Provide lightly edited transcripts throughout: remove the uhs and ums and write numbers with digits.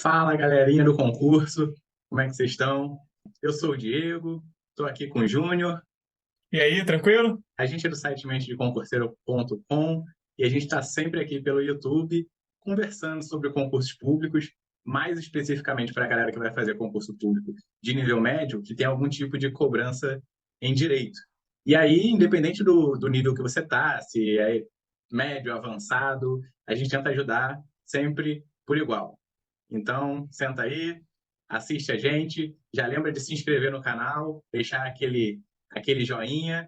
Fala, galerinha do concurso, como é que vocês estão? Eu sou o Diego, estou aqui com o Júnior, E aí, tranquilo? a gente é do site mentedeconcurseiro.com e a gente está sempre aqui pelo YouTube conversando sobre concursos públicos, mais especificamente para a galera que vai fazer concurso público de nível médio, que tem algum tipo de cobrança em direito. E aí, independente do nível que você está, se é médio, avançado, a gente tenta ajudar sempre por igual. Então, senta aí, assiste a gente, já lembra de se inscrever no canal, deixar aquele joinha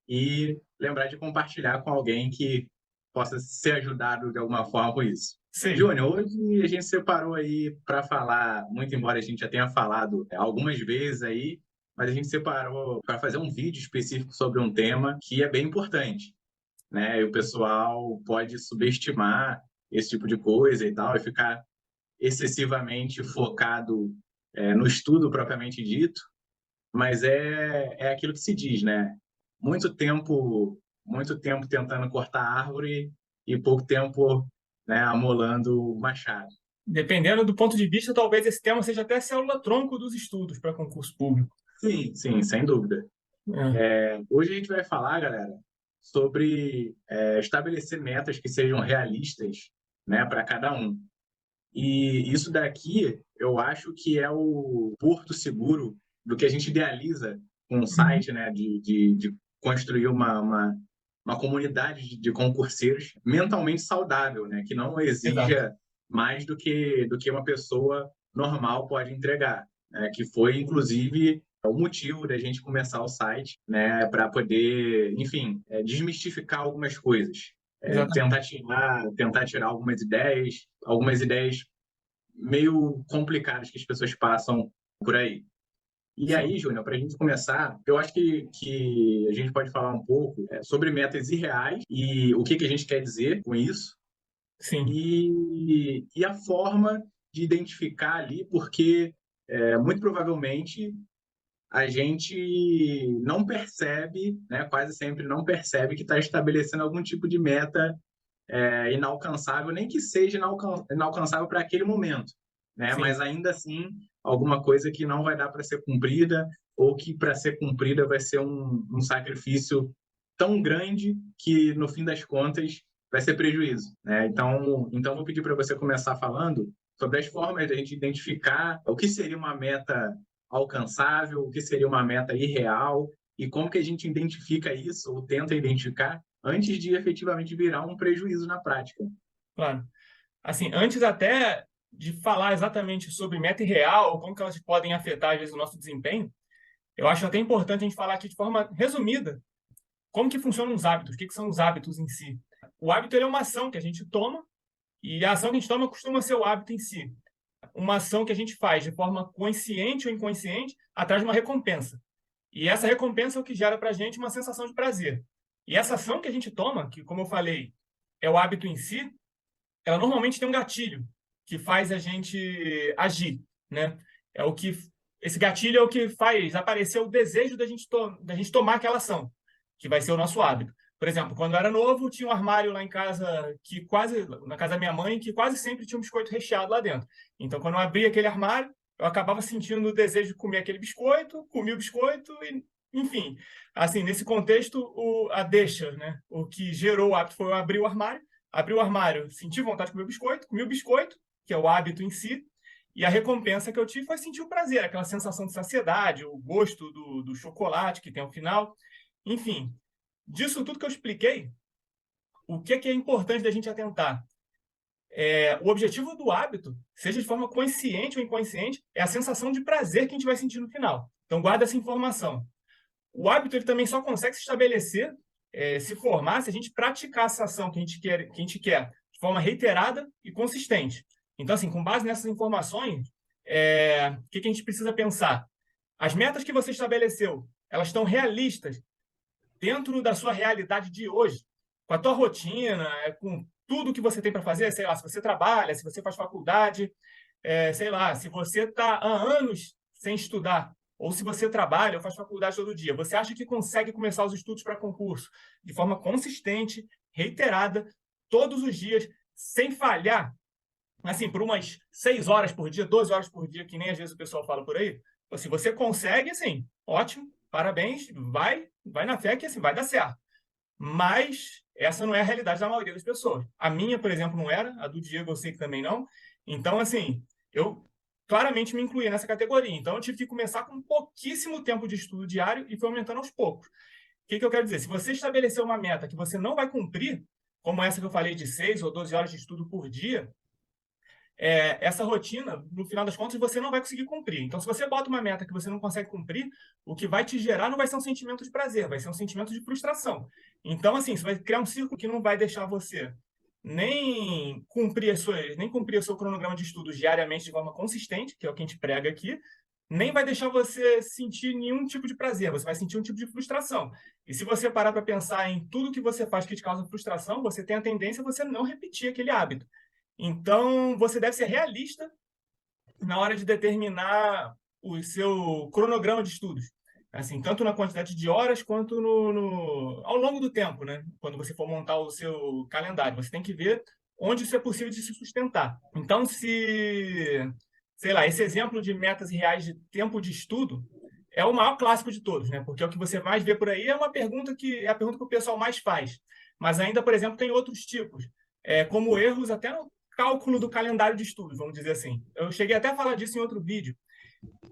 e lembrar de compartilhar com alguém que possa ser ajudado de alguma forma com isso. Sim. Júnior, hoje a gente separou aí para falar, muito embora a gente já tenha falado algumas vezes aí, mas a gente separou para fazer um vídeo específico sobre um tema que é bem importante, né? E o pessoal pode subestimar esse tipo de coisa e tal, e ficar excessivamente focado no estudo propriamente dito, mas é aquilo que se diz, né? Muito tempo tentando cortar árvore e pouco tempo, né, amolando o machado. Dependendo do ponto de vista, talvez esse tema seja até célula-tronco dos estudos para concurso público. Sim, sim, sem dúvida. É. Hoje a gente vai falar, galera, sobre estabelecer metas que sejam realistas, né, para cada um. E isso daqui, eu acho que é o porto seguro do que a gente idealiza com o Uhum. site, né? De construir uma comunidade de concurseiros mentalmente saudável, né? Que não Exato. exija mais do que uma pessoa normal pode entregar, né? Que foi, inclusive, o motivo da gente começar o site, né? Para poder, enfim, desmistificar algumas coisas. Exatamente. Tentar tirar algumas ideias meio complicadas que as pessoas passam por aí. E Sim. aí, Júnior, para a gente começar, eu acho que a gente pode falar um pouco sobre metas irreais e o que a gente quer dizer com isso Sim. e a forma de identificar ali, porque muito provavelmente a gente não percebe, né, quase sempre não percebe que está estabelecendo algum tipo de meta inalcançável, nem que seja inalcançável para aquele momento, né? Sim. Mas ainda assim, alguma coisa que não vai dar para ser cumprida ou que para ser cumprida vai ser um sacrifício tão grande que no fim das contas vai ser prejuízo, né? Então vou pedir para você começar falando sobre as formas da gente identificar o que seria uma meta alcançável, o que seria uma meta irreal e como que a gente identifica isso ou tenta identificar antes de efetivamente virar um prejuízo na prática. Claro. Assim, antes até de falar exatamente sobre meta real, ou como que elas podem afetar, às vezes, o nosso desempenho, eu acho até importante a gente falar aqui de forma resumida como que funcionam os hábitos, o que que são os hábitos em si. O hábito ele é uma ação que a gente toma, e a ação que a gente toma costuma ser o hábito em si. Uma ação que a gente faz de forma consciente ou inconsciente atrás de uma recompensa. E essa recompensa é o que gera para a gente uma sensação de prazer. E essa ação que a gente toma, que, como eu falei, é o hábito em si, ela normalmente tem um gatilho que faz a gente agir, né? É o que esse gatilho é o que faz aparecer o desejo da gente tomar aquela ação, que vai ser o nosso hábito. Por exemplo, quando eu era novo, tinha um armário lá em casa que quase na casa da minha mãe que quase sempre tinha um biscoito recheado lá dentro. Então, quando eu abria aquele armário, eu acabava sentindo o desejo de comer aquele biscoito, comia o biscoito e enfim, assim, nesse contexto, a deixa, né? O que gerou o hábito foi eu abrir o armário, senti vontade de comer o biscoito, comi o biscoito, que é o hábito em si, e a recompensa que eu tive foi sentir o prazer, aquela sensação de saciedade, o gosto do chocolate que tem ao final. Enfim, disso tudo que eu expliquei, o que é importante da gente atentar? O objetivo do hábito, seja de forma consciente ou inconsciente, é a sensação de prazer que a gente vai sentir no final. Então, guarda essa informação. O hábito ele também só consegue se estabelecer, se formar, se a gente praticar essa ação que a gente quer de forma reiterada e consistente. Então, assim, com base nessas informações, o que a gente precisa pensar? As metas que você estabeleceu, elas estão realistas dentro da sua realidade de hoje, com a tua rotina, com tudo que você tem para fazer, sei lá, se você trabalha, se você faz faculdade, sei lá, se você está há anos sem estudar, ou se você trabalha ou faz faculdade todo dia, você acha que consegue começar os estudos para concurso de forma consistente, reiterada, todos os dias, sem falhar? assim, por umas 6 horas por dia, 12 horas por dia, que nem às vezes o pessoal fala por aí, se você consegue, assim, ótimo, parabéns, vai na fé que assim, vai dar certo. Mas essa não é a realidade da maioria das pessoas. A minha, por exemplo, não era, a do Diego eu sei que também não. Então, assim, eu claramente me incluí nessa categoria. Então, eu tive que começar com pouquíssimo tempo de estudo diário e foi aumentando aos poucos. O que eu quero dizer? Se você estabeleceu uma meta que você não vai cumprir, como essa que eu falei de 6 ou 12 horas de estudo por dia, essa rotina, no final das contas, você não vai conseguir cumprir. Então, se você bota uma meta que você não consegue cumprir, o que vai te gerar não vai ser um sentimento de prazer, vai ser um sentimento de frustração. Então, assim, você vai criar um círculo que não vai deixar você nem cumprir o seu cronograma de estudos diariamente de forma consistente, que é o que a gente prega aqui, nem vai deixar você sentir nenhum tipo de prazer, você vai sentir um tipo de frustração. E se você parar para pensar em tudo que você faz que te causa frustração, você tem a tendência a você não repetir aquele hábito. Então, você deve ser realista na hora de determinar o seu cronograma de estudos. Assim, tanto na quantidade de horas quanto ao longo do tempo, né? Quando você for montar o seu calendário, você tem que ver onde isso é possível de se sustentar. Então, sei lá, esse exemplo de metas reais de tempo de estudo é o maior clássico de todos, né? Porque o que você mais vê por aí é uma pergunta que é a pergunta que o pessoal mais faz. Mas ainda, por exemplo, tem outros tipos, como erros até no cálculo do calendário de estudos, vamos dizer assim. Eu cheguei até a falar disso em outro vídeo,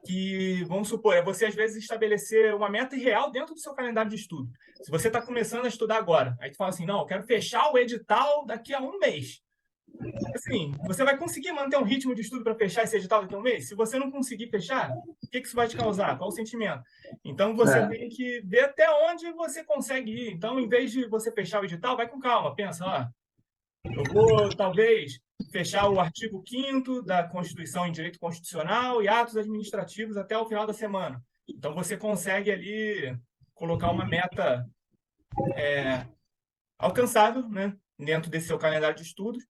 que, vamos supor, é você às vezes estabelecer uma meta irreal dentro do seu calendário de estudo. Se você está começando a estudar agora, aí tu fala assim, não, eu quero fechar o edital daqui a um mês. Assim, você vai conseguir manter um ritmo de estudo para fechar esse edital daqui a um mês? Se você não conseguir fechar, o que isso vai te causar? Qual o sentimento? Então, você É, tem que ver até onde você consegue ir. Então, em vez de você fechar o edital, vai com calma. Pensa, eu vou, talvez, fechar o artigo 5º da Constituição em Direito Constitucional e atos administrativos até o final da semana. Então, você consegue ali colocar uma meta alcançável, né, dentro desse seu calendário de estudos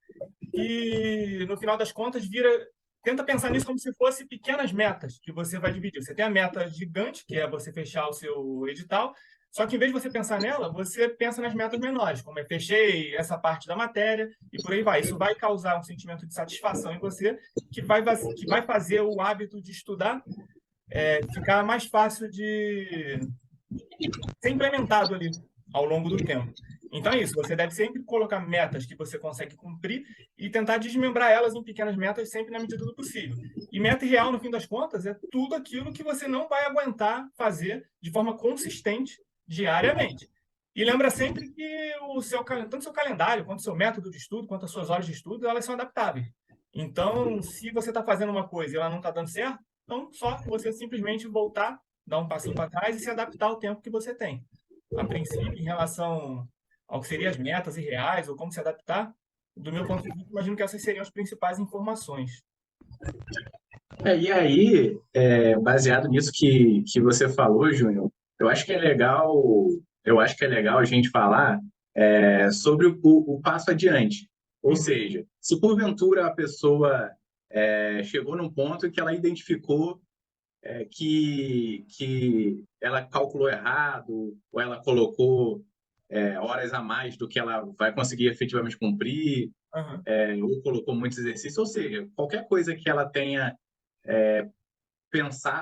e, no final das contas, tenta pensar nisso como se fosse pequenas metas que você vai dividir. Você tem a meta gigante, que é você fechar o seu edital, só que em vez de você pensar nela, você pensa nas metas menores, como fechei essa parte da matéria e por aí vai. Isso vai causar um sentimento de satisfação em você, que vai fazer o hábito de estudar ficar mais fácil de ser implementado ali ao longo do tempo. Então é isso, você deve sempre colocar metas que você consegue cumprir e tentar desmembrar elas em pequenas metas sempre na medida do possível. E meta real, no fim das contas, é tudo aquilo que você não vai aguentar fazer de forma consistente diariamente. E lembra sempre que tanto o seu calendário, quanto o seu método de estudo, quanto as suas horas de estudo, elas são adaptáveis. Então, se você está fazendo uma coisa e ela não está dando certo, então só você simplesmente voltar, dar um passinho para trás e se adaptar ao tempo que você tem. A princípio, em relação ao que seriam as metas irreais ou como se adaptar, do meu ponto de vista, imagino que essas seriam as principais informações. e aí, baseado nisso que você falou, Júnior, eu acho que é legal, eu acho que é legal a gente falar sobre o passo adiante. Ou Uhum, seja, se porventura a pessoa chegou num ponto que ela identificou que ela calculou errado, ou ela colocou horas a mais do que ela vai conseguir efetivamente cumprir, uhum, ou colocou muitos exercícios, ou seja, qualquer coisa que ela tenha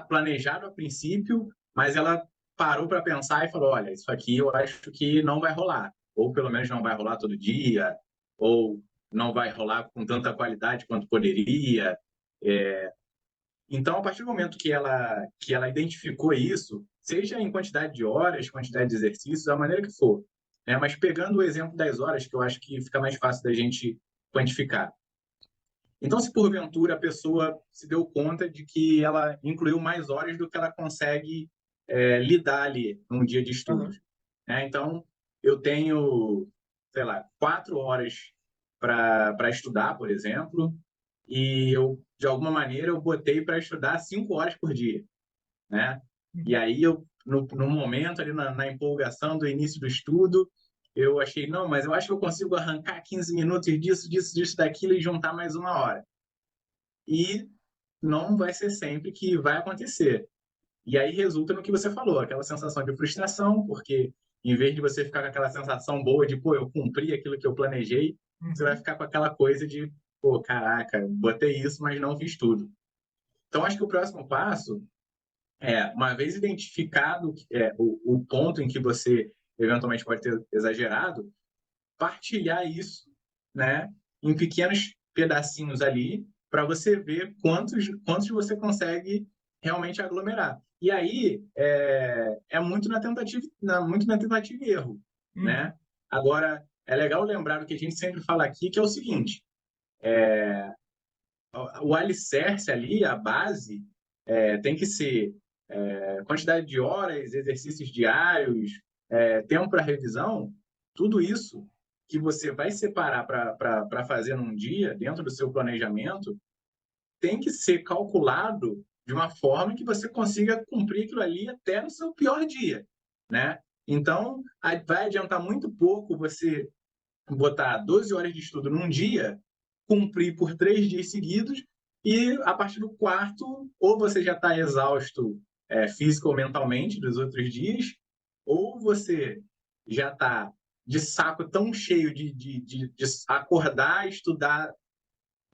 planejado a princípio, mas ela parou para pensar e falou: olha, isso aqui eu acho que não vai rolar, ou pelo menos não vai rolar todo dia, ou não vai rolar com tanta qualidade quanto poderia. Então, a partir do momento que ela identificou isso, seja em quantidade de horas, quantidade de exercícios, da maneira que for, né? Mas pegando o exemplo das horas, que eu acho que fica mais fácil da gente quantificar. Então, se porventura a pessoa se deu conta de que ela incluiu mais horas do que ela consegue lidar ali num dia de uhum, estudos, né? Então, eu tenho, sei lá, 4 horas para estudar, por exemplo, e eu, de alguma maneira, eu botei para estudar 5 horas por dia, né? E uhum. aí eu, no momento ali na empolgação do início do estudo, eu achei, não, mas eu acho que eu consigo arrancar 15 minutos disso, daquilo e juntar mais 1 hora. E não vai ser sempre que vai acontecer. E aí resulta no que você falou, aquela sensação de frustração, porque em vez de você ficar com aquela sensação boa de, pô, eu cumpri aquilo que eu planejei, você vai Uhum. ficar com aquela coisa de, pô, caraca, botei isso, mas não fiz tudo. Então, acho que o próximo passo é, uma vez identificado o ponto em que você eventualmente pode ter exagerado, partilhar isso, né, em pequenos pedacinhos ali, para você ver quantos você consegue realmente aglomerar. E aí é muito muito na tentativa e erro, Uhum. né? Agora é legal lembrar o que a gente sempre fala aqui, que é o seguinte: o alicerce ali, a base, tem que ser quantidade de horas, exercícios diários, tempo para revisão, tudo isso que você vai separar para fazer num dia, dentro do seu planejamento, tem que ser calculado de uma forma que você consiga cumprir aquilo ali até no seu pior dia, né? Então, vai adiantar muito pouco você botar 12 horas de estudo num dia, cumprir por 3 dias seguidos, e a partir do quarto, ou você já está exausto físico ou mentalmente dos outros dias, ou você já está de saco tão cheio de acordar, estudar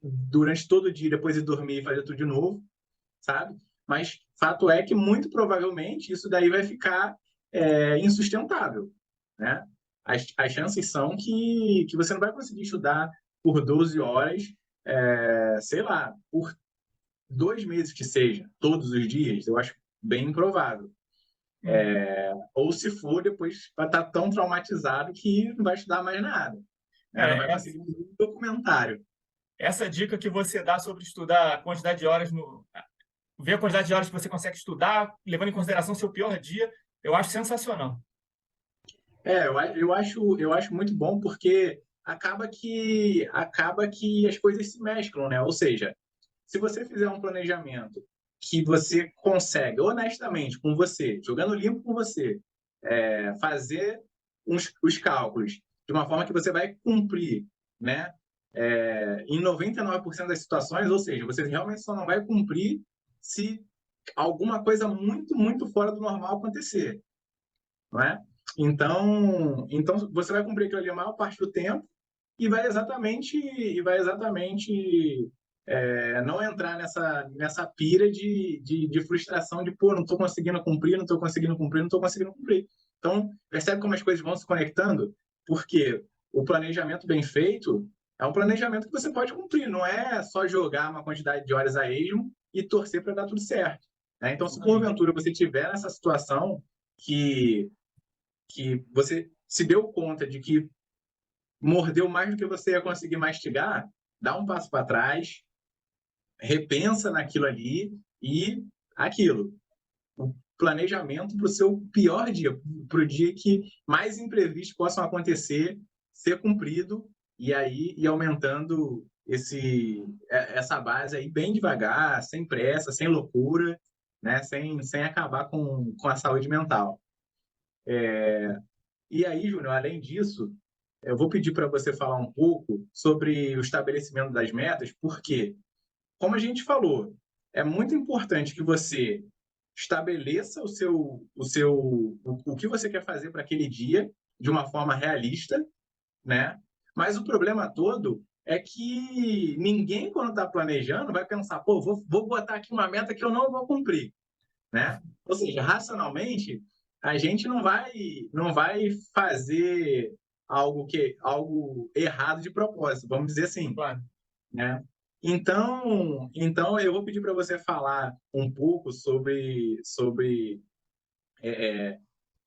durante todo o dia, depois ir dormir e fazer tudo de novo, sabe? Mas fato é que muito provavelmente isso daí vai ficar insustentável, né? As chances são que você não vai conseguir estudar por 12 horas, sei lá, por 2 meses que seja, todos os dias, eu acho bem improvável. Uhum. Ou se for, depois vai estar tão traumatizado que não vai estudar mais nada, né? Não vai É, conseguir um documentário. essa dica que você dá sobre estudar a quantidade de horas no. Ver a quantidade de horas que você consegue estudar, levando em consideração seu pior dia, eu acho sensacional. Eu acho muito bom porque acaba que as coisas se mesclam, né? Ou seja, se você fizer um planejamento que você consegue, honestamente, com você, jogando limpo com você, fazer os cálculos de uma forma que você vai cumprir, né? Em 99% das situações, ou seja, você realmente só não vai cumprir se alguma coisa muito, muito fora do normal acontecer, não é? Então você vai cumprir aquilo ali a maior parte do tempo e vai exatamente não entrar nessa pira de frustração de, pô, não estou conseguindo cumprir, não estou conseguindo cumprir, não estou conseguindo cumprir. Então, percebe como as coisas vão se conectando? Porque o planejamento bem feito é um planejamento que você pode cumprir, não é só jogar uma quantidade de horas a esmo e torcer para dar tudo certo, né? Então, se Exatamente. porventura você tiver nessa situação que, que você se deu conta de que mordeu mais do que você ia conseguir mastigar, dá um passo para trás, repensa naquilo ali e aquilo. O planejamento para o seu pior dia, para o dia que mais imprevistos possam acontecer, ser cumprido e aí ir aumentando essa base aí bem devagar, sem pressa, sem loucura, né? Sem acabar com a saúde mental. E aí, Júnior, além disso, eu vou pedir para você falar um pouco sobre o estabelecimento das metas, porque, como a gente falou, é muito importante que você estabeleça o que você quer fazer para aquele dia de uma forma realista, né? Mas o problema todo é que ninguém, quando está planejando, vai pensar, pô, vou botar aqui uma meta que eu não vou cumprir, né? Ou seja, racionalmente, a gente não vai fazer algo errado de propósito, vamos dizer assim, Claro. né? Então eu vou pedir para você falar um pouco sobre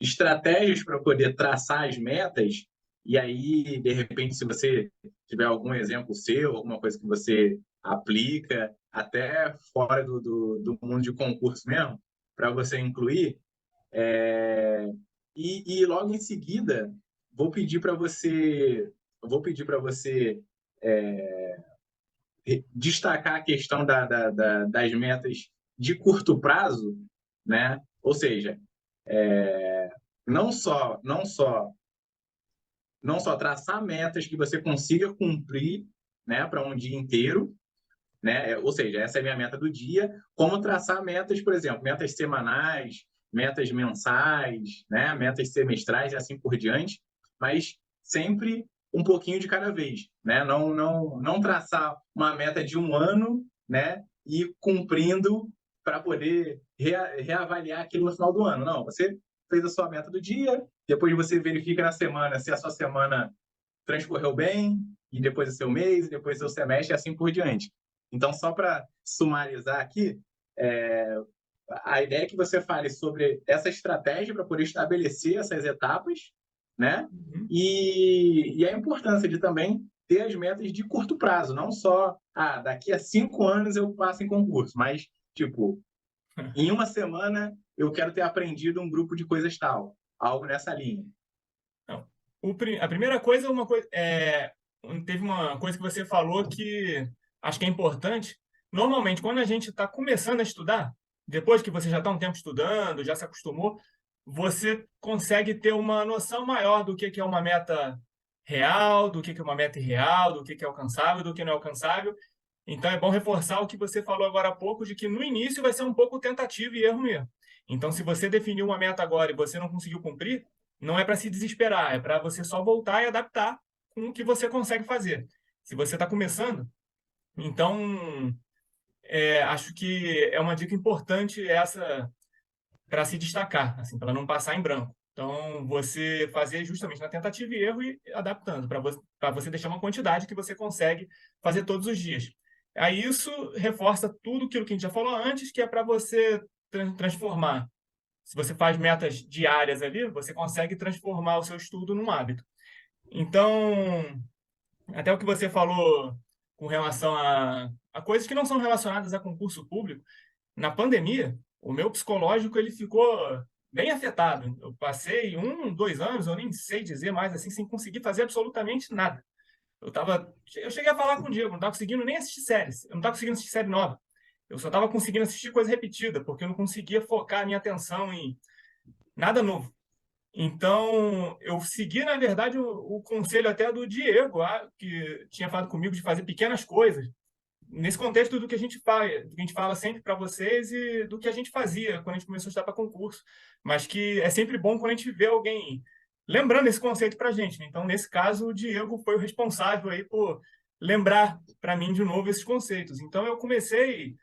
estratégias para poder traçar as metas, e aí, de repente, se você tiver algum exemplo seu, alguma coisa que você aplica, até fora do mundo de concurso mesmo, para você incluir, e logo em seguida, vou pedir para você, vou pedir para você destacar a questão das metas de curto prazo, né? Ou seja, não só traçar metas que você consiga cumprir, né, para um dia inteiro, né? Ou seja, essa é a minha meta do dia, como traçar metas, por exemplo, metas semanais, metas mensais, né, metas semestrais e assim por diante, mas sempre um pouquinho de cada vez, né? Não traçar uma meta de um ano, né? E cumprindo para poder reavaliar aquilo no final do ano. Não, você fez a sua meta do dia, depois você verifica na semana se a sua semana transcorreu bem, e depois o seu mês, e depois o seu semestre, e assim por diante. Então, só para sumarizar aqui, é, a ideia é que você fale sobre essa estratégia para poder estabelecer essas etapas, né? Uhum. E a importância de também ter as metas de curto prazo, não só, daqui a 5 anos eu passo em concurso, mas, tipo, em uma semana eu quero ter aprendido um grupo de coisas tal, algo nessa linha. Não. A primeira coisa, teve uma coisa que você falou que acho que é importante. Normalmente, quando a gente está começando a estudar, depois que você já está um tempo estudando, já se acostumou, você consegue ter uma noção maior do que é uma meta real, do que é uma meta irreal, do que é alcançável, do que não é alcançável. Então, é bom reforçar o que você falou agora há pouco, de que no início vai ser um pouco tentativa e erro mesmo. Então, se você definiu uma meta agora e você não conseguiu cumprir, não é para se desesperar, é para você só voltar e adaptar com o que você consegue fazer. Se você está começando, então acho que é uma dica importante essa para se destacar, assim, para não passar em branco. Então, você fazer justamente na tentativa e erro e adaptando, para você deixar uma quantidade que você consegue fazer todos os dias. Aí isso reforça tudo aquilo que a gente já falou antes, que é para você transformar. Se você faz metas diárias ali, você consegue transformar o seu estudo num hábito. Então, até o que você falou com relação a coisas que não são relacionadas a concurso público, na pandemia, o meu psicológico ele ficou bem afetado. Eu passei 2 anos, eu nem sei dizer mais assim, sem conseguir fazer absolutamente nada. Eu cheguei a falar com o Diego, não estava conseguindo nem assistir séries, eu não estava conseguindo assistir série nova. Eu só estava conseguindo assistir coisa repetida, porque eu não conseguia focar a minha atenção em nada novo. Então, eu segui, na verdade, o conselho até do Diego, que tinha falado comigo de fazer pequenas coisas, nesse contexto do que a gente faz, do que a gente fala sempre para vocês e do que a gente fazia quando a gente começou a estudar para concurso. Mas que é sempre bom quando a gente vê alguém lembrando esse conceito para a gente, né? Então, nesse caso, o Diego foi o responsável aí por lembrar para mim de novo esses conceitos. Então, eu comecei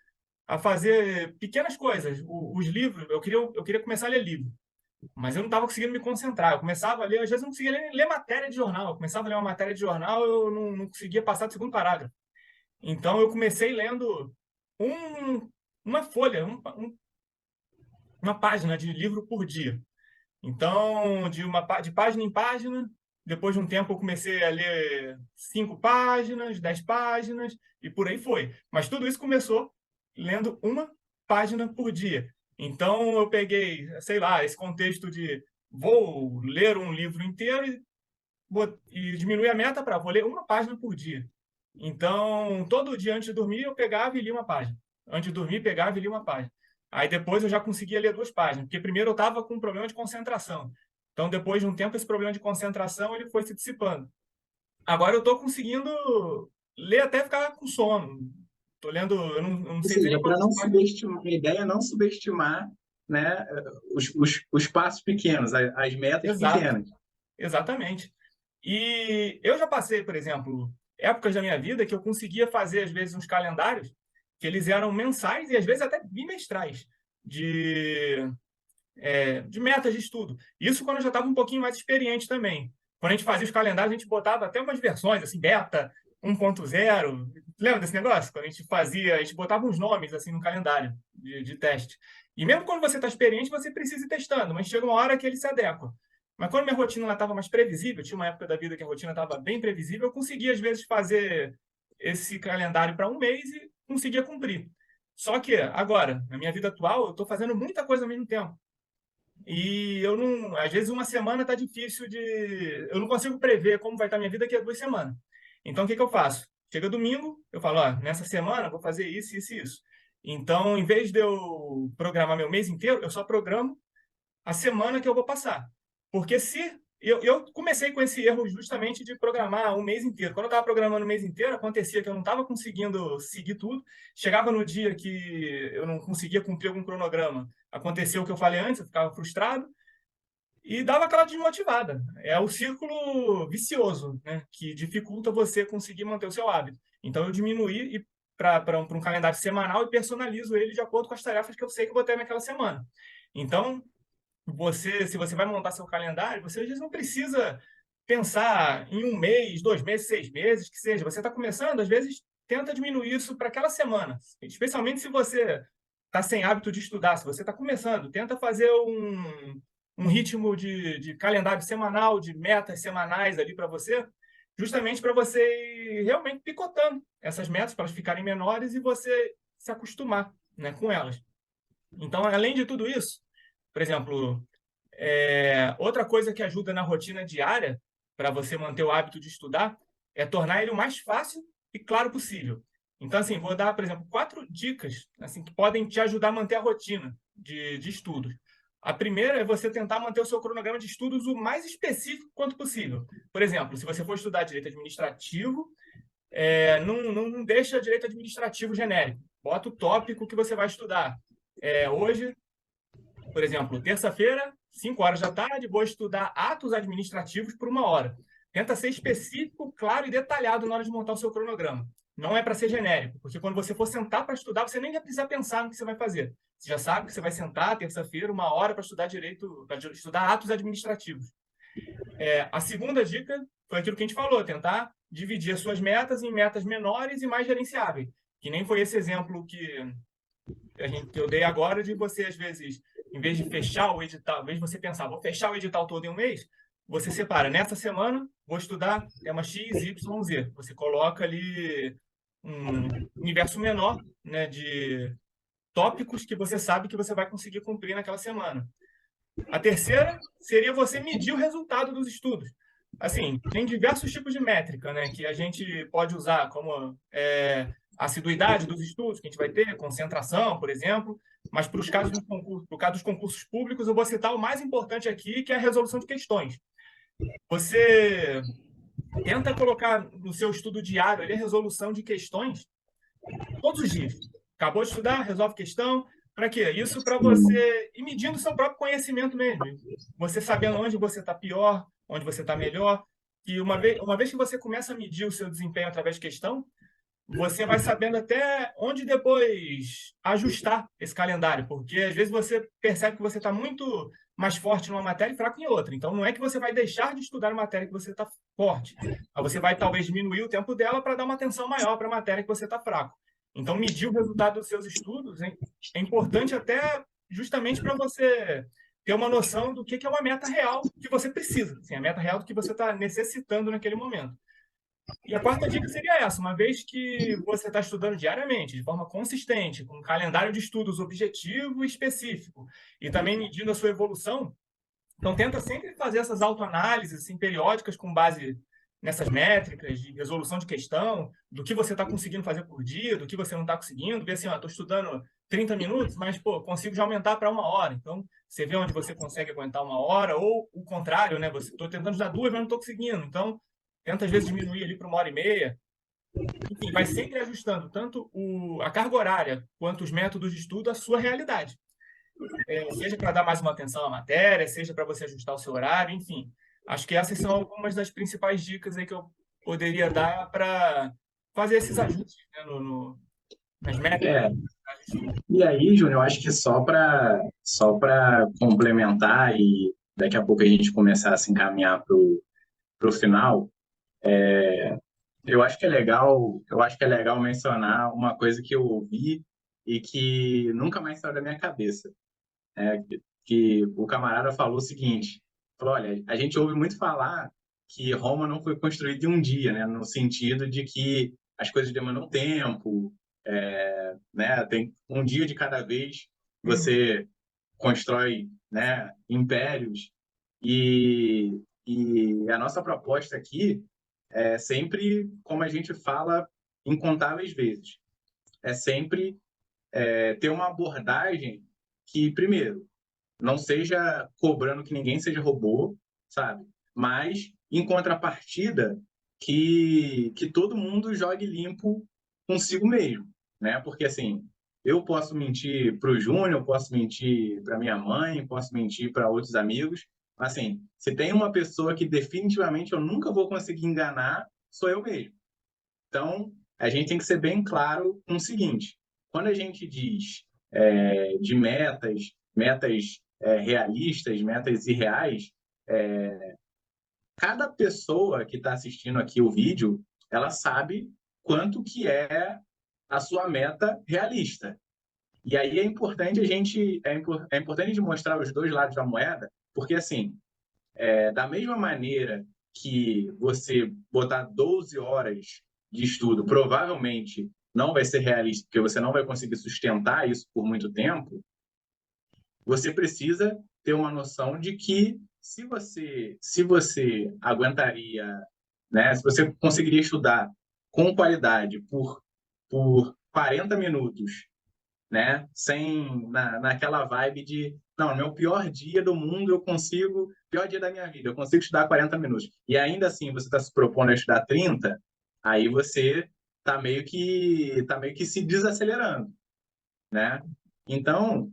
a fazer pequenas coisas. Os livros, eu queria começar a ler livro, mas eu não estava conseguindo me concentrar. Eu começava a ler, às vezes eu não conseguia ler matéria de jornal. Eu começava a ler uma matéria de jornal, eu não conseguia passar do segundo parágrafo. Então eu comecei lendo um, uma folha, uma página de livro por dia. Então, de página em página, depois de um tempo eu comecei a ler 5 páginas, 10 páginas, e por aí foi. Mas tudo isso começou lendo uma página por dia. Então eu peguei, sei lá, esse contexto de vou ler um livro inteiro e diminuir a meta para vou ler uma página por dia. Então, todo dia antes de dormir, eu pegava e lia uma página. Antes de dormir, pegava e lia uma página. Aí depois eu já conseguia ler 2 páginas, porque primeiro eu estava com um problema de concentração. Então, depois de um tempo, esse problema de concentração ele foi se dissipando. Agora eu estou conseguindo ler até ficar com sono. Estou lendo, eu não Ou sei dizer seja, nem para quantas não páginas. subestimar, a ideia é não subestimar, né, os passos pequenos, as metas Exato, pequenas. exatamente. E eu já passei, por exemplo, épocas da minha vida que eu conseguia fazer, às vezes, uns calendários que eles eram mensais e, às vezes, até bimestrais de, de metas de estudo. Isso quando eu já estava um pouquinho mais experiente também. Quando a gente fazia os calendários, a gente botava até umas versões, assim, beta, 1.0. Lembra desse negócio? Quando a gente fazia, a gente botava uns nomes, assim, no calendário de teste. E mesmo quando você está experiente, você precisa ir testando, mas chega uma hora que ele se adequa. Mas quando minha rotina estava mais previsível, tinha uma época da vida que a rotina estava bem previsível, eu conseguia, às vezes, fazer esse calendário para um mês e conseguia cumprir. Só que, agora, na minha vida atual, eu estou fazendo muita coisa ao mesmo tempo. E eu não. Às vezes, uma semana está difícil de. Eu não consigo prever como vai estar minha vida daqui a 2 semanas. Então, o que que eu faço? Chega domingo, eu falo, ó, nessa semana eu vou fazer isso, isso e isso. Então, em vez de eu programar meu mês inteiro, eu só programo a semana que eu vou passar. Porque se eu comecei com esse erro justamente de programar um mês inteiro. Quando eu estava programando o mês inteiro, acontecia que eu não estava conseguindo seguir tudo. Chegava no dia que eu não conseguia cumprir algum cronograma. Aconteceu o que eu falei antes, eu ficava frustrado. e dava aquela desmotivada. É o círculo vicioso, né, que dificulta você conseguir manter o seu hábito. Então, eu diminuí para um calendário semanal e personalizo ele de acordo com as tarefas que eu sei que eu vou ter naquela semana. Então, se você vai montar seu calendário, você às vezes não precisa pensar em 1 mês, 2 meses, 6 meses, que seja. Você está começando, às vezes tenta diminuir isso para aquela semana, especialmente se você está sem hábito de estudar, se você está começando, tenta fazer um ritmo de calendário semanal, de metas semanais ali para você, justamente para você ir realmente picotando essas metas para elas ficarem menores e você se acostumar, né, com elas. Então, além de tudo isso, por exemplo, outra coisa que ajuda na rotina diária para você manter o hábito de estudar é tornar ele o mais fácil e claro possível. Então, assim, vou dar, por exemplo, 4 dicas assim, que podem te ajudar a manter a rotina de estudos. A primeira é você tentar manter o seu cronograma de estudos o mais específico quanto possível. Por exemplo, se você for estudar direito administrativo, não deixa direito administrativo genérico. Bota o tópico que você vai estudar. Hoje, por exemplo, terça-feira, 5 horas da tarde, vou estudar atos administrativos por 1 hora. Tenta ser específico, claro e detalhado na hora de montar o seu cronograma. Não é para ser genérico, porque quando você for sentar para estudar, você nem vai precisar pensar no que você vai fazer. Você já sabe que você vai sentar terça-feira, 1 hora, para estudar direito, para estudar atos administrativos. A segunda dica foi aquilo que a gente falou, tentar dividir as suas metas em metas menores e mais gerenciáveis. Que nem foi esse exemplo que eu dei agora de você, às vezes, em vez de fechar o edital, em vez de você pensar, vou fechar o edital todo em 1 mês, você separa, nessa semana, vou estudar tema X, Y, Z. Você coloca ali um universo menor, né, de tópicos que você sabe que você vai conseguir cumprir naquela semana. A terceira seria você medir o resultado dos estudos. Assim, tem diversos tipos de métrica, né, que a gente pode usar, como assiduidade dos estudos que a gente vai ter, concentração, por exemplo, mas para os casos do concurso, por caso dos concursos públicos, eu vou citar o mais importante aqui, que é a resolução de questões. Você tenta colocar no seu estudo diário ali a resolução de questões todos os dias. Acabou de estudar, resolve questão. Para quê? Isso para você ir medindo o seu próprio conhecimento mesmo. Você sabendo onde você está pior, onde você está melhor. E uma vez que você começa a medir o seu desempenho através de questão, você vai sabendo até onde depois ajustar esse calendário, porque às vezes você percebe que você está muito mais forte numa matéria e fraco em outra. Então, não é que você vai deixar de estudar a matéria que você está forte, mas você vai talvez diminuir o tempo dela para dar uma atenção maior para a matéria que você está fraco. Então, medir o resultado dos seus estudos é importante até justamente para você ter uma noção do que é uma meta real que você precisa, assim, a meta real do que você está necessitando naquele momento. E a quarta dica seria essa: uma vez que você está estudando diariamente, de forma consistente, com um calendário de estudos objetivo e específico, e também medindo a sua evolução, então tenta sempre fazer essas autoanálises assim, periódicas com base nessas métricas de resolução de questão, do que você está conseguindo fazer por dia, do que você não está conseguindo, ver assim, estou estudando 30 minutos, mas pô, consigo já aumentar para 1 hora. Então, você vê onde você consegue aguentar 1 hora, ou o contrário, né? Estou tentando estudar 2, mas não estou conseguindo. Então, tenta às vezes diminuir ali para 1 hora e meia. Enfim, vai sempre ajustando tanto a carga horária quanto os métodos de estudo à sua realidade. Seja para dar mais uma atenção à matéria, seja para você ajustar o seu horário, enfim. Acho que essas são algumas das principais dicas aí que eu poderia dar para fazer esses ajustes, né, nas métricas. É, e aí, Júnior, eu acho que só para complementar e daqui a pouco a gente começar a se encaminhar para o final, eu acho que é legal mencionar uma coisa que eu ouvi e que nunca mais saiu da minha cabeça, né? Que o camarada falou o seguinte, falou, olha, a gente ouve muito falar que Roma não foi construída em um dia, né? No sentido de que as coisas demandam tempo, né? Tem um dia de cada vez, Uhum. você constrói, né, impérios e a nossa proposta aqui é sempre, como a gente fala incontáveis vezes, é sempre ter uma abordagem que, primeiro, não seja cobrando que ninguém seja robô, sabe? Mas, em contrapartida, que todo mundo jogue limpo consigo mesmo, né? Porque, assim, eu posso mentir para o Júnior, posso mentir para minha mãe, posso mentir para outros amigos, Assim, se tem uma pessoa que definitivamente eu nunca vou conseguir enganar, sou eu mesmo. Então, a gente tem que ser bem claro com o seguinte: quando a gente diz de metas realistas, metas irreais, cada pessoa que está assistindo aqui o vídeo, ela sabe quanto que é a sua meta realista. E aí é importante é importante de mostrar os dois lados da moeda, porque assim, da mesma maneira que você botar 12 horas de estudo provavelmente não vai ser realista, porque você não vai conseguir sustentar isso por muito tempo, você precisa ter uma noção de que se você aguentaria, né, se você conseguiria estudar com qualidade por 40 minutos, né, naquela vibe de, não, no meu pior dia do mundo eu consigo, pior dia da minha vida, eu consigo estudar 40 minutos. E ainda assim você está se propondo a estudar 30, aí você tá meio que se desacelerando, né? Então,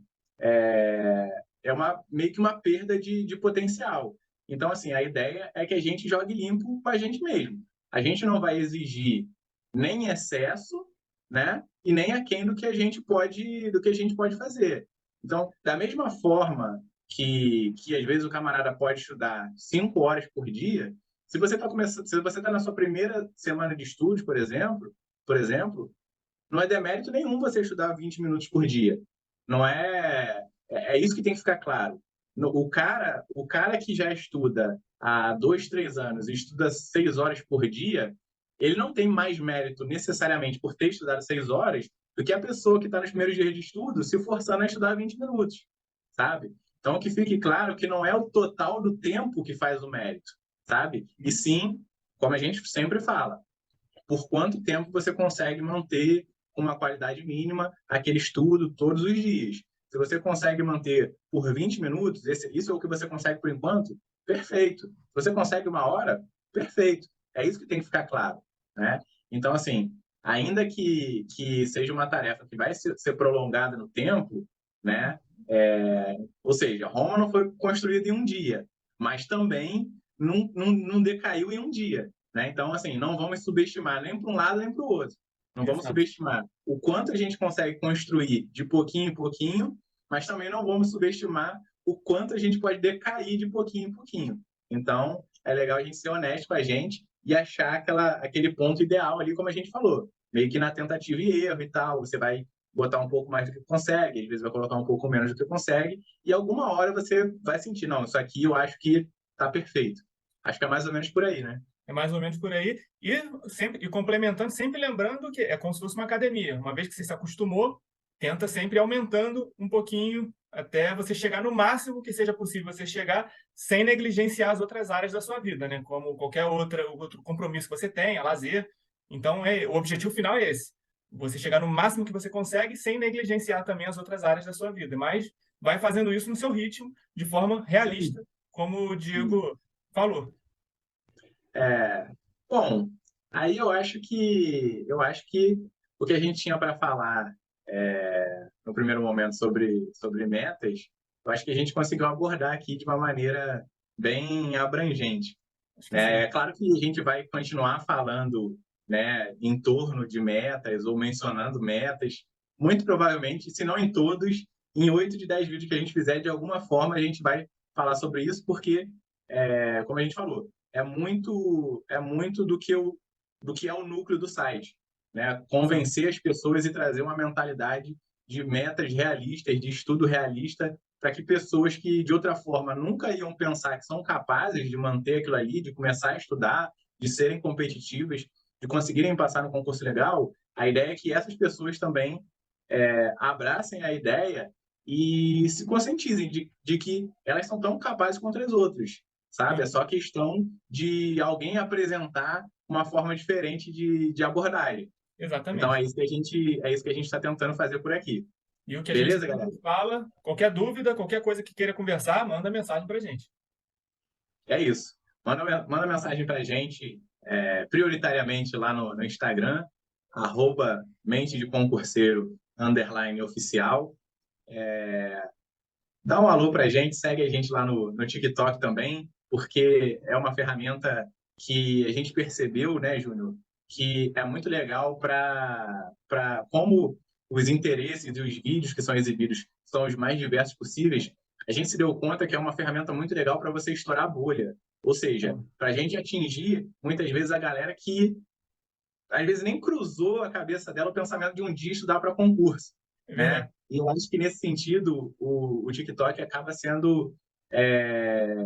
meio que uma perda de potencial. Então, assim, a ideia é que a gente jogue limpo com a gente mesmo. A gente não vai exigir nem excesso, né? E nem aquém do que a gente pode fazer. Então, da mesma forma que às vezes o camarada pode estudar 5 horas por dia, se você está na sua primeira semana de estudos, por exemplo, não é demérito nenhum você estudar 20 minutos por dia. Não é isso que tem que ficar claro. O cara que já estuda há 2, 3 anos e estuda 6 horas por dia, ele não tem mais mérito necessariamente por ter estudado 6 horas do que a pessoa que está nos primeiros dias de estudo se forçando a estudar 20 minutos, sabe? Então, que fique claro que não é o total do tempo que faz o mérito, sabe? E sim, como a gente sempre fala, por quanto tempo você consegue manter com uma qualidade mínima aquele estudo todos os dias. Se você consegue manter por 20 minutos, isso é o que você consegue por enquanto, perfeito. Se você consegue 1 hora, perfeito. É isso que tem que ficar claro, né? Então, assim, ainda que seja uma tarefa que vai ser prolongada no tempo, né? Ou seja, Roma não foi construída em um dia, mas também não decaiu em um dia. Né? Então, assim, não vamos subestimar nem para um lado nem para o outro. Não vamos Exato. subestimar o quanto a gente consegue construir de pouquinho em pouquinho, mas também não vamos subestimar o quanto a gente pode decair de pouquinho em pouquinho. Então, é legal a gente ser honesto com a gente e achar aquele ponto ideal ali, como a gente falou, meio que na tentativa e erro e tal. Você vai botar um pouco mais do que consegue, às vezes vai colocar um pouco menos do que consegue, e alguma hora você vai sentir, não, isso aqui eu acho que está perfeito. Acho que é mais ou menos por aí, né? É mais ou menos por aí. E complementando, sempre lembrando que é como se fosse uma academia. Uma vez que você se acostumou, tenta sempre ir aumentando um pouquinho até você chegar no máximo que seja possível você chegar, sem negligenciar as outras áreas da sua vida, né? Como qualquer outro compromisso que você tenha, lazer. Então, o objetivo final é esse. Você chegar no máximo que você consegue, sem negligenciar também as outras áreas da sua vida. Mas vai fazendo isso no seu ritmo, de forma realista, como o Diego falou. É, bom, aí eu acho que o que a gente tinha para falar no primeiro momento sobre metas, eu acho que a gente conseguiu abordar aqui de uma maneira bem abrangente. Acho que sim. É claro que a gente vai continuar falando, né, em torno de metas ou mencionando metas, muito provavelmente, se não em todos, em 8 de 10 vídeos que a gente fizer, de alguma forma a gente vai falar sobre isso, porque, como a gente falou, é muito do que é o núcleo do site, né? Exato. Convencer as pessoas e trazer uma mentalidade de metas realistas, de estudo realista, para que pessoas que de outra forma nunca iam pensar que são capazes de manter aquilo ali, de começar a estudar, de serem competitivas, de conseguirem passar no concurso legal, a ideia é que essas pessoas também abracem a ideia e se conscientizem de que elas são tão capazes quanto as outras, sabe? É Sim, só questão de alguém apresentar uma forma diferente de abordagem. Então exatamente. é isso que a gente está tentando fazer por aqui. E o que a gente Beleza, galera? sempre fala, qualquer dúvida, qualquer coisa que queira conversar, manda mensagem para a gente. É isso. Manda mensagem para a gente, prioritariamente lá no Instagram, @mente de concurseiro _oficial. dá um alô para a gente, segue a gente lá no TikTok também, porque é uma ferramenta que a gente percebeu, né, Júnior, que é muito legal para como os interesses e os vídeos que são exibidos são os mais diversos possíveis. A gente se deu conta que é uma ferramenta muito legal para você estourar a bolha. Ou seja, para a gente atingir muitas vezes a galera que às vezes nem cruzou a cabeça dela o pensamento de um dia estudar para concurso, É né? verdade. E eu acho que nesse sentido o TikTok acaba sendo é,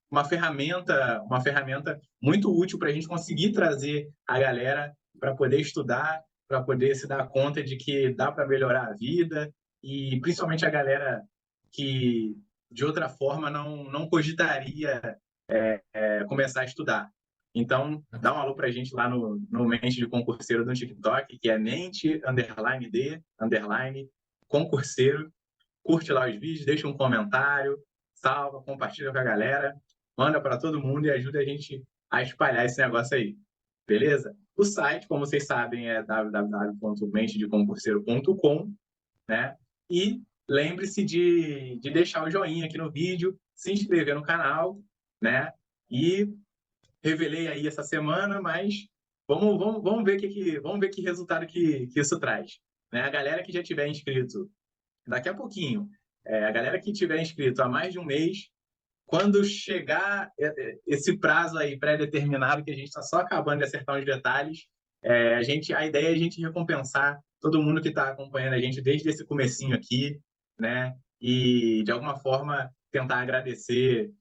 uma ferramenta muito útil para a gente conseguir trazer a galera para poder estudar, para poder se dar conta de que dá para melhorar a vida e principalmente a galera que de outra forma não cogitaria começar a estudar. Então, dá um alô para a gente lá no Mente de Concurseiro no TikTok, que é mente_d_concurseiro. Curte lá os vídeos, deixa um comentário, salva, compartilha com a galera, manda para todo mundo e ajuda a gente a espalhar esse negócio aí. Beleza? O site, como vocês sabem, é www.mentedeconcurseiro.com, né? E lembre-se de deixar o joinha aqui no vídeo, se inscrever no canal, né? E revelei aí essa semana, mas vamos ver vamos ver que resultado que isso traz. Né? A galera que já tiver inscrito daqui a pouquinho, a galera que tiver inscrito há mais de um mês, quando chegar esse prazo aí pré-determinado, que a gente está só acabando de acertar os detalhes, a ideia é a gente recompensar todo mundo que está acompanhando a gente desde esse comecinho aqui, né? E de alguma forma tentar agradecer,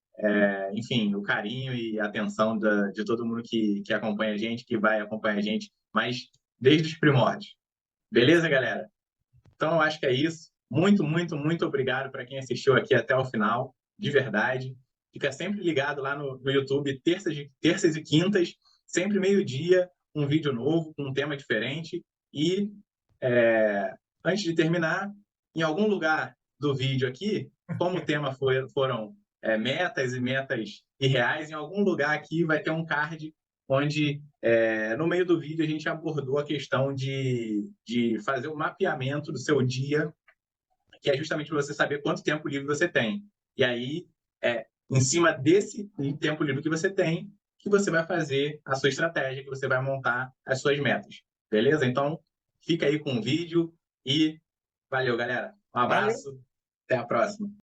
enfim, o carinho e a atenção de todo mundo que acompanha a gente, que vai acompanhar a gente, mas desde os primórdios. Beleza, galera? Então, eu acho que é isso. Muito, muito, muito obrigado para quem assistiu aqui até o final, de verdade. Fica sempre ligado lá no YouTube, terças e quintas, sempre meio-dia, um vídeo novo, com um tema diferente. E, antes de terminar, em algum lugar do vídeo aqui, como o tema foram metas e metas irreais, em algum lugar aqui vai ter um card onde, no meio do vídeo, a gente abordou a questão de fazer o mapeamento do seu dia, que é justamente para você saber quanto tempo livre você tem. E aí, em cima desse tempo livre que você tem, que você vai fazer a sua estratégia, que você vai montar as suas metas. Beleza? Então, fica aí com o vídeo e valeu, galera. Um Valeu. abraço, até a próxima.